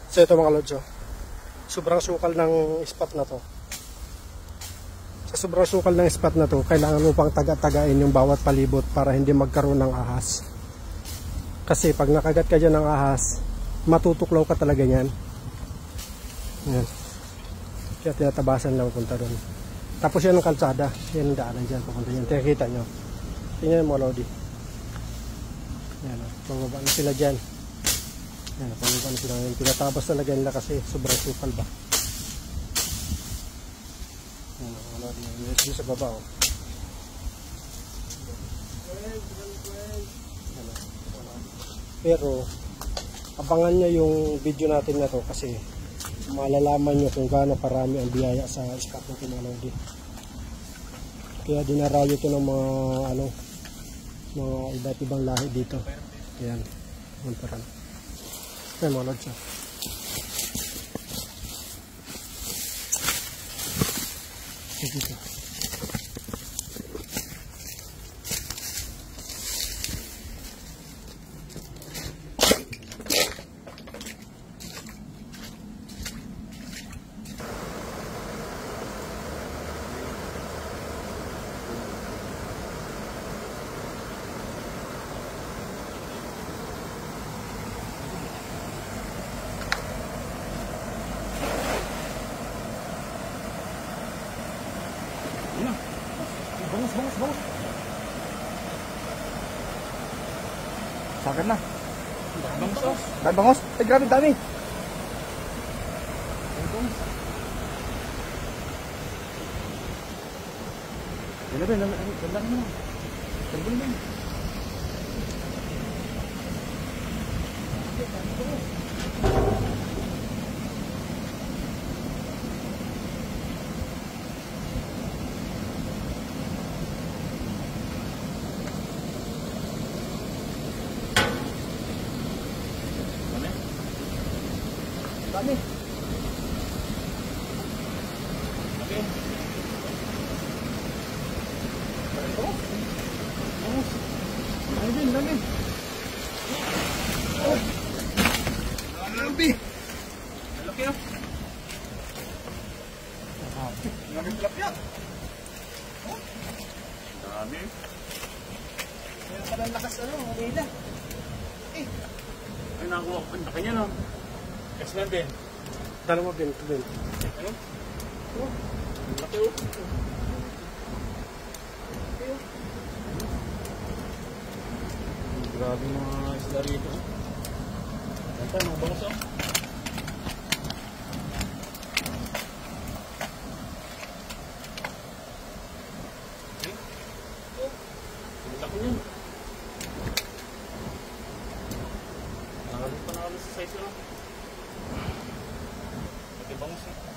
So ito mga lods, sobrang sukal ng spot na to. Sa sobrang sukal ng spot na to, kailangan mo pang taga-tagain yung bawat palibot para hindi magkaroon ng ahas. Kasi pag nakagat ka dyan ng ahas, matutuklaw ka talaga yan. Yan. Kaya tinatabasan lang punta doon. Tapos yan ang kalsada. Yan ang daanan dyan. Papunta dyan. Kita nyo. Tingnan mo mga lodi. Yan. Pababa na sila dyan. Yan. Pababa na sila. Tinatabas talaga nila kasi sobrang sukal ba. Yan mga lodi. Yan sa baba. Pero abangan nyo yung video natin na to kasi malalaman nyo kung gaano karami ang biyaya sa spot natin mga lodi. Kaya dinarayo ito ng mga mga iba't ibang lahi dito. Ayan, muntaran. Ayan mga lodi. Dito. Bangus. Sakit na. Bangus. Ay, grabe dami. Dami. Okay. Dami. Dami. Laki oh. Dami tilapia. Dami. Kaya pala lakas Rila. Ay nakuha ko. Ang laki niya no. X-Men din. Dalawa din. Ano? Oh. Laki oh. Grabe mga isla rito. Ito, mga bangus oh. Okay. Oh. Laki niyan. Nakagod pa sa size oh. Bangus eh.